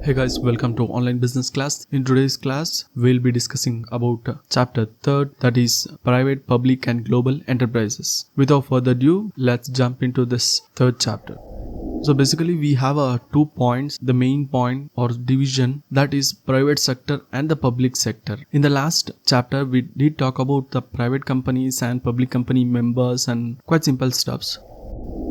Hey guys, welcome to online business class. In today's class, we'll be discussing about chapter 3rd, that is private, public and global enterprises. Without further ado, let's jump into this third chapter. So basically we have 2 points, the main point or division, that is private sector and the public sector. In the last chapter, we did talk about the private companies and public company members and quite simple stuffs.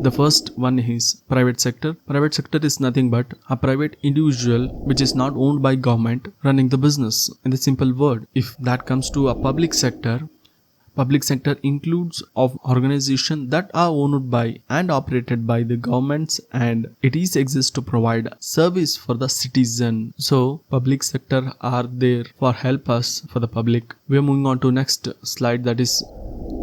The first one is private sector. Private sector is nothing but a private individual which is not owned by government running the business. In the simple word, if that comes to a public sector includes of organizations that are owned by and operated by the governments, and it is exists to provide service for the citizen. So public sector are there for help us for the public. We are moving on to next slide, that is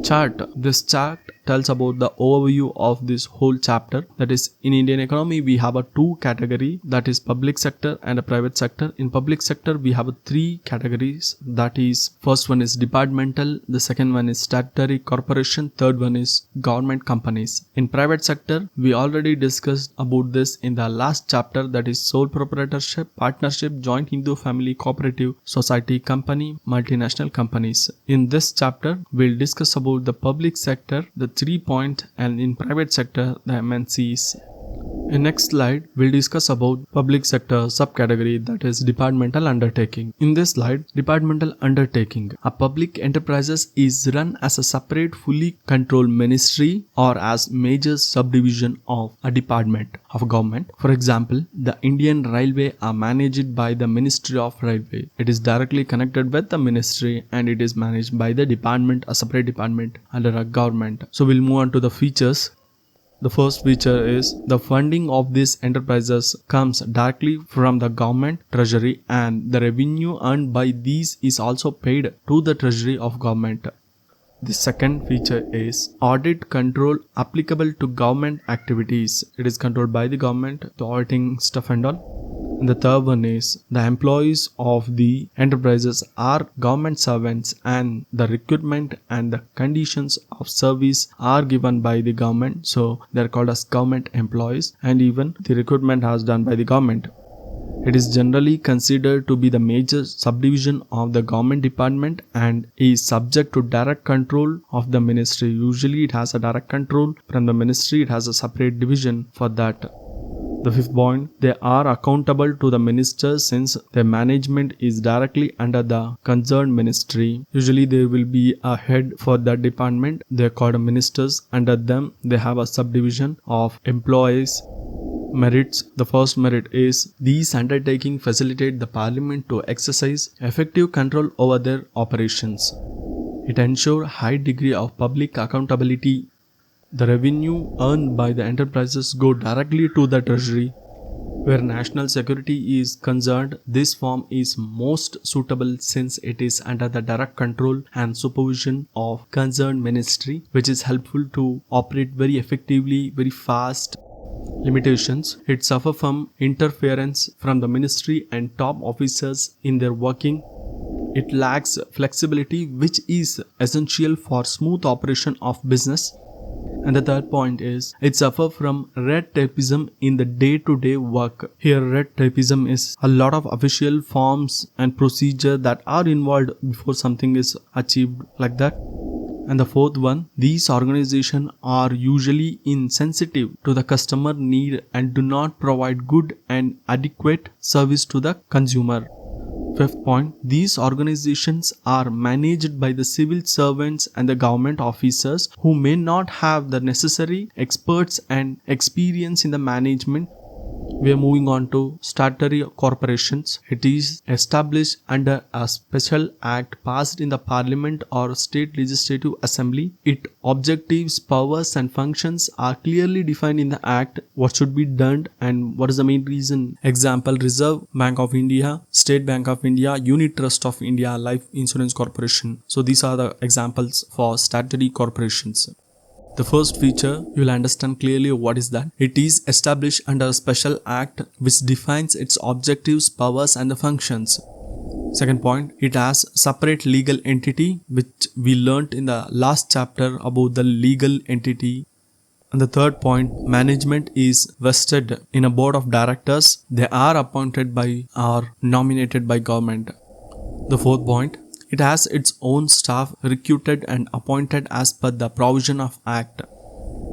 chart. This chart tells about the overview of this whole chapter. That is, in Indian economy we have a 2 category, that is public sector and a private sector. In public sector we have 3 categories, that is first one is departmental, the second one is statutory corporation, third one is government companies. In private sector we already discussed about this in the last chapter, that is sole proprietorship, partnership, joint Hindu family cooperative, society, company, multinational companies. In this chapter we'll discuss about the public sector, the 3 point, and in private sector the MNCs. In next slide we'll discuss about public sector subcategory, that is departmental undertaking. In this slide, departmental undertaking, a public enterprises is run as a separate fully controlled ministry or as major subdivision of a department of government. For example, the Indian Railway are managed by the Ministry of Railway. It is directly connected with the ministry and it is managed by the department, a separate department under a government. So we'll move on to the features. The first feature is the funding of these enterprises comes directly from the government treasury, and the revenue earned by these is also paid to the treasury of government. The second feature is audit control applicable to government activities. It is controlled by the government, the auditing stuff and all. And the third one is the employees of the enterprises are government servants, and the recruitment and the conditions of service are given by the government. So they are called as government employees, and even the recruitment has done by the government. It is generally considered to be the major subdivision of the government department and is subject to direct control of the ministry. Usually it has a direct control from the ministry, it has a separate division for that. The fifth point, they are accountable to the ministers since their management is directly under the concerned ministry. Usually there will be a head for that department. They are called ministers. Under them they have a subdivision of employees. Merits. The first merit is these undertaking facilitate the parliament to exercise effective control over their operations. It ensures high degree of public accountability. The revenue earned by the enterprises go directly to the treasury. Where national security is concerned, this form is most suitable since it is under the direct control and supervision of concerned ministry, which is helpful to operate very effectively, very fast. Limitations. It suffers from interference from the ministry and top officers in their working. It lacks flexibility, which is essential for smooth operation of business. And the third point is it suffers from red tapeism in the day-to-day work. Here red tapeism is a lot of official forms and procedure that are involved before something is achieved like that. And the fourth one, these organizations are usually insensitive to the customer need and do not provide good and adequate service to the consumer. Fifth point, these organizations are managed by the civil servants and the government officers who may not have the necessary experts and experience in the management. We are moving on to statutory corporations. It is established under a special act passed in the parliament or state legislative assembly. Its objectives, powers and functions are clearly defined in the act, what should be done and what is the main reason. Example, Reserve Bank of India, State Bank of India, Unit Trust of India, Life Insurance Corporation. So these are the examples for statutory corporations. The first feature, you will understand clearly what is that. It is established under a special act which defines its objectives, powers and the functions. Second point, it has separate legal entity, which we learnt in the last chapter about the legal entity. And the third point, management is vested in a board of directors. They are appointed by or nominated by government. The fourth point, it has its own staff recruited and appointed as per the provision of Act.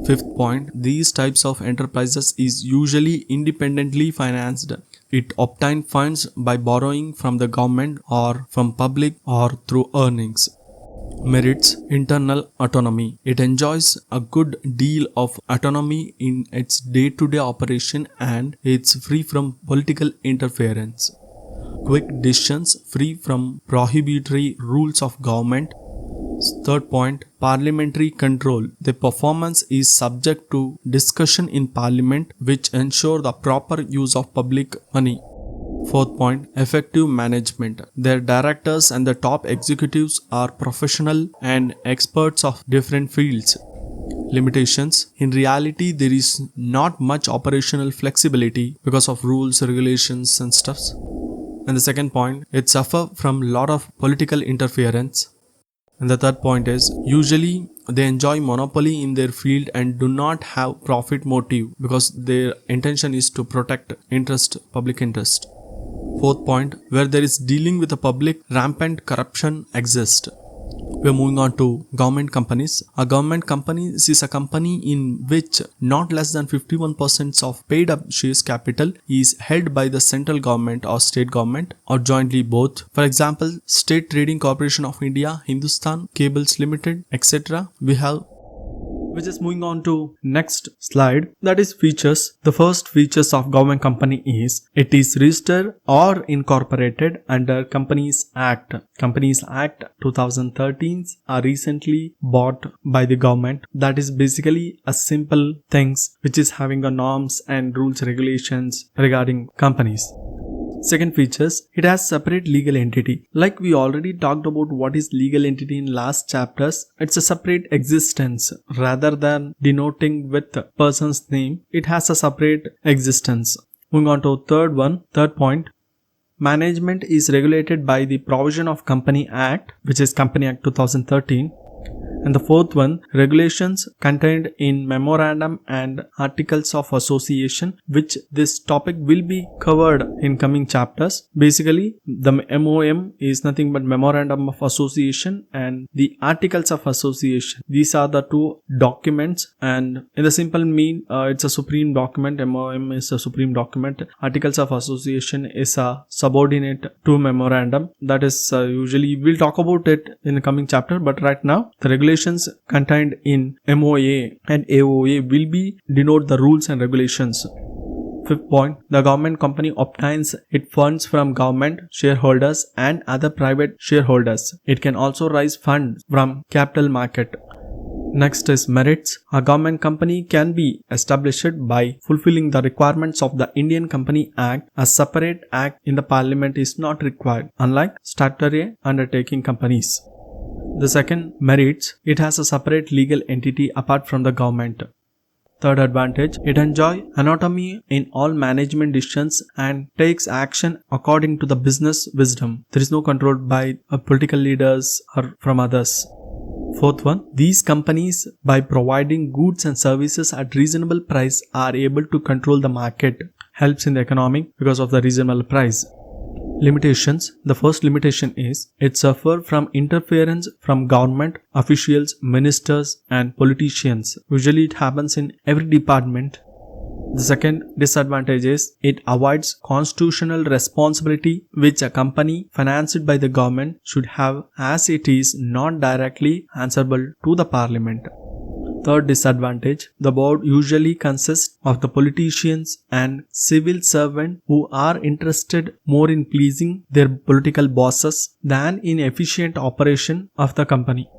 Fifth point, these types of enterprises is usually independently financed. It obtains funds by borrowing from the government or from public or through earnings. Merits, internal autonomy. It enjoys a good deal of autonomy in its day-to-day operation and it's free from political interference. Quick decisions, free from prohibitory rules of government. Third point, parliamentary control. The performance is subject to discussion in parliament which ensure the proper use of public money. Fourth point, effective management. Their directors and the top executives are professional and experts of different fields. Limitations. In reality, there is not much operational flexibility because of rules, regulations and stuffs. And the second point, it suffers from a lot of political interference. And the third point is, usually they enjoy monopoly in their field and do not have profit motive because their intention is to protect public interest. Fourth point, where there is dealing with the public, rampant corruption exists. We are moving on to government companies. A government company is a company in which not less than 51% of paid up shares capital is held by the central government or state government or jointly both. For example, State Trading Corporation of India, Hindustan Cables Limited, etc. We're just moving on to next slide, that is features. The first features of government company is it is registered or incorporated under Companies Act. Companies Act 2013 are recently bought by the government. That is basically a simple things which is having a norms and rules regulations regarding companies. Second features, it has separate legal entity. Like we already talked about what is legal entity in last chapters, it's a separate existence. Rather than denoting with person's name, it has a separate existence. Moving on to third point, management is regulated by the provision of Company Act, which is Company Act 2013. And the fourth one, regulations contained in Memorandum and Articles of Association, which this topic will be covered in coming chapters. Basically, the MOM is nothing but Memorandum of Association and the Articles of Association. These are the two documents, and in the simple mean, it's a supreme document. MOM is a supreme document. Articles of Association is a subordinate to Memorandum. That is usually we'll talk about it in the coming chapter, but right now the regulations contained in MOA and AOA will be denote the rules and regulations. Fifth point, the government company obtains its funds from government shareholders and other private shareholders. It can also raise funds from capital market. Next is merits. A government company can be established by fulfilling the requirements of the Indian Company Act. A separate act in the parliament is not required, unlike statutory undertaking companies. The second, merits. It has a separate legal entity apart from the government. Third advantage, it enjoys autonomy in all management decisions and takes action according to the business wisdom. There is no control by political leaders or from others. Fourth one, these companies by providing goods and services at reasonable price are able to control the market. Helps in the economy because of the reasonable price. Limitations. The first limitation is it suffers from interference from government officials, ministers and politicians. Usually it happens in every department. The second disadvantage is it avoids constitutional responsibility which a company financed by the government should have, as it is not directly answerable to the parliament. Third disadvantage, the board usually consists of the politicians and civil servants who are interested more in pleasing their political bosses than in efficient operation of the company.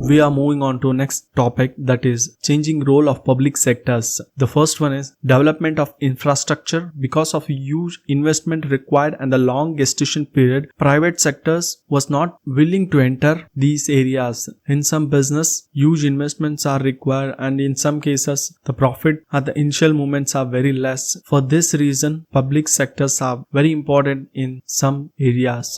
We are moving on to next topic, that is changing role of public sectors. The first one is development of infrastructure. Because of huge investment required and the long gestation period, private sectors was not willing to enter these areas. In some business, huge investments are required and in some cases, the profit at the initial moments are very less. For this reason, public sectors are very important in some areas.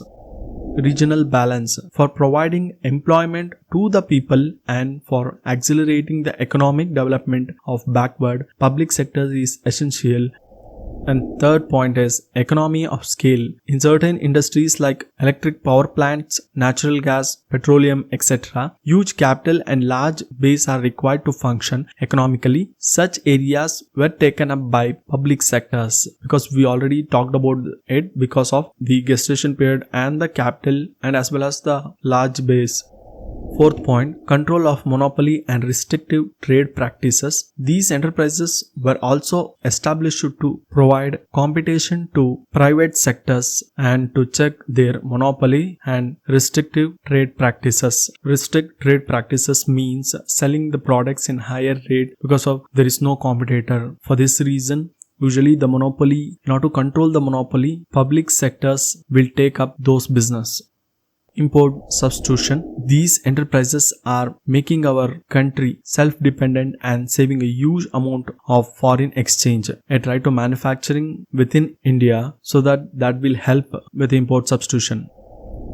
regional balance, for providing employment to the people and for accelerating the economic development of backward public sectors is essential. And third point is economy of scale. In certain industries like electric power plants, natural gas, petroleum, etc., huge capital and large base are required to function economically. Such areas were taken up by public sectors because we already talked about it because of the gestation period and the capital and as well as the large base. Fourth point, control of monopoly and restrictive trade practices. These enterprises were also established to provide competition to private sectors and to check their monopoly and restrictive trade practices. Restrict trade practices means selling the products in higher rate because of there is no competitor. For this reason, usually the monopoly, in order to control the monopoly, public sectors will take up those business. Import substitution. These enterprises are making our country self-dependent and saving a huge amount of foreign exchange. A try to manufacturing within India so that will help with import substitution.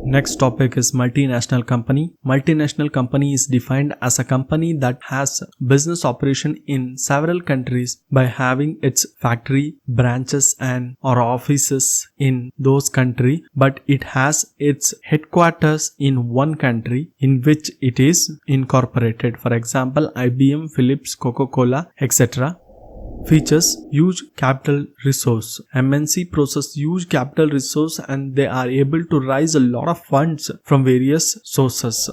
Next topic is multinational company. Multinational company is defined as a company that has business operation in several countries by having its factory, branches and or offices in those countries, but it has its headquarters in one country in which it is incorporated. For example, IBM, Philips, Coca-Cola, etc. Features huge capital resource. MNC process huge capital resource and they are able to raise a lot of funds from various sources.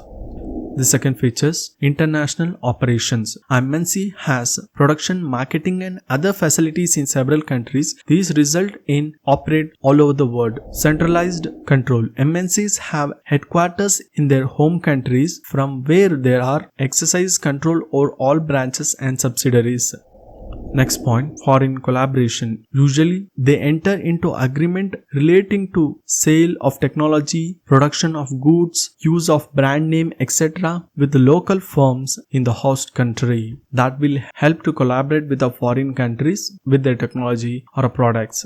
The second features, international operations. MNC has production, marketing and other facilities in several countries. These result in operate all over the world. Centralized control. MNCs have headquarters in their home countries from where there are exercise control over all branches and subsidiaries. Next point, foreign collaboration. Usually they enter into agreement relating to sale of technology, production of goods, use of brand name, etc. with the local firms in the host country. That will help to collaborate with the foreign countries with their technology or products.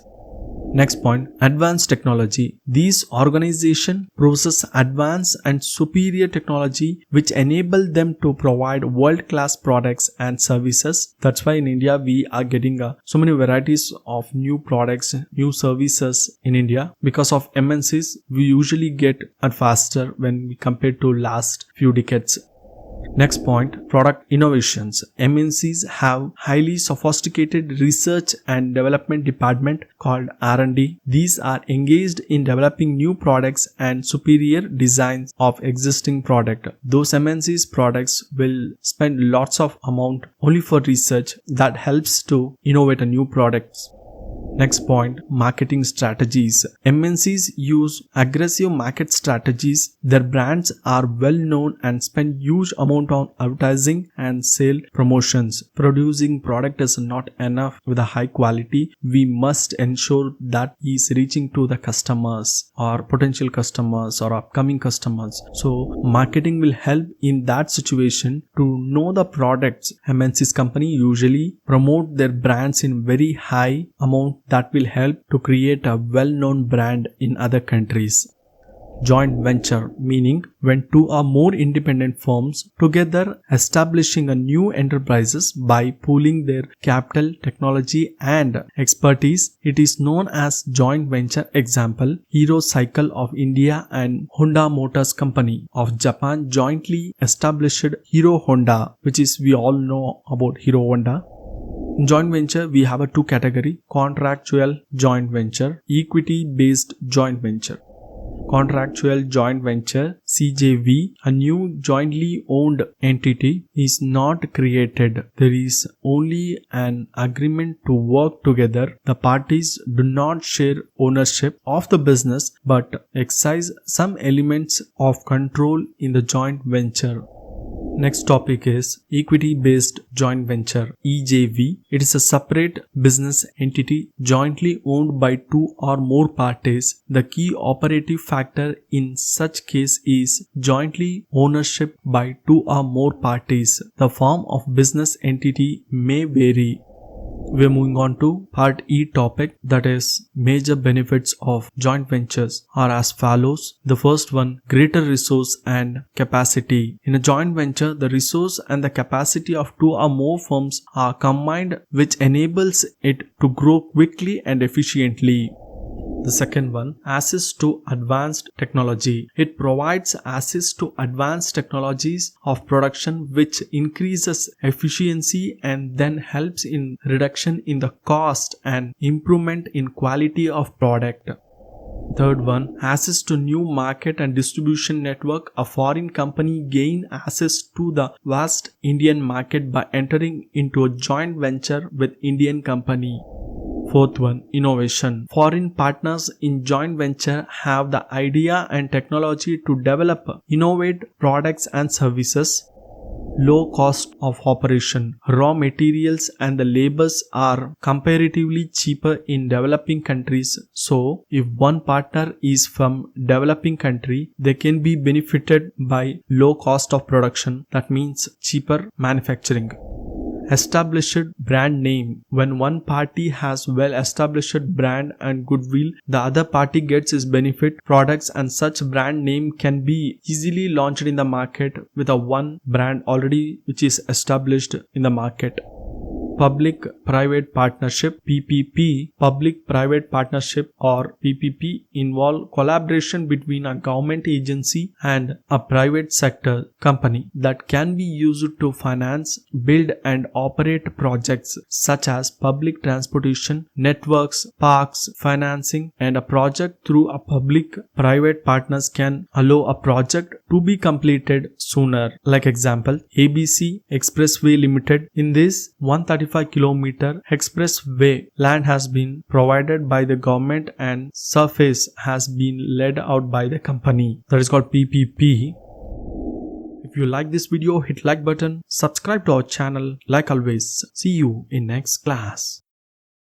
Next point, advanced technology. These organizations possess advanced and superior technology which enable them to provide world-class products and services. That's why in India we are getting so many varieties of new products, new services in India. Because of MNCs, we usually get faster when we compare to last few decades. Next point, product innovations. MNCs have highly sophisticated research and development department called R&D. These are engaged in developing new products and superior designs of existing product. Those MNCs products will spend lots of amount only for research that helps to innovate a new products. Next point, marketing strategies. MNCs use aggressive market strategies. Their brands are well known and spend huge amount on advertising and sale promotions. Producing product is not enough with a high quality. We must ensure that is reaching to the customers or potential customers or upcoming customers. So marketing will help in that situation to know the products. MNCs company usually promote their brands in very high amount that will help to create a well-known brand in other countries. Joint venture, meaning when two or more independent firms together establishing a new enterprises by pooling their capital, technology and expertise. It is known as joint venture. Example, Hero Cycle of India and Honda Motors Company of Japan jointly established Hero Honda, which is we all know about Hero Honda. In joint venture, we have a two category, contractual joint venture, equity based joint venture. Contractual joint venture, CJV, a new jointly owned entity is not created. There is only an agreement to work together. The parties do not share ownership of the business but exercise some elements of control in the joint venture. Next topic is equity based joint venture, EJV. It is a separate business entity jointly owned by two or more parties. The key operative factor in such case is jointly ownership by two or more parties. The form of business entity may vary. We're moving on to part E topic, that is major benefits of joint ventures are as follows. The first one, greater resource and capacity. In a joint venture, the resource and the capacity of two or more firms are combined, which enables it to grow quickly and efficiently. The second one, access to advanced technology. It provides access to advanced technologies of production which increases efficiency and then helps in reduction in the cost and improvement in quality of product. Third one, access to new market and distribution network. A foreign company gain access to the vast Indian market by entering into a joint venture with Indian company. Fourth one, innovation. Foreign partners in joint venture have the idea and technology to develop, innovate products and services. Low cost of operation. Raw materials and the labors are comparatively cheaper in developing countries. So, if one partner is from developing country, they can be benefited by low cost of production. That means cheaper manufacturing. Established brand name. When one party has well established brand and goodwill, the other party gets its benefit. Products and such brand name can be easily launched in the market with a one brand already which is established in the market. Public-private partnership (PPP). Public-private partnership or PPP involve collaboration between a government agency and a private sector company that can be used to finance, build and operate projects such as public transportation, networks, parks, financing, and a project through a public-private partners can allow a project to be completed sooner. Like example, ABC Expressway Limited. In this 135-kilometer expressway, land has been provided by the government and surface has been laid out by the company. That is called PPP. If you like this video, hit like button, subscribe to our channel. Like always, see you in next class.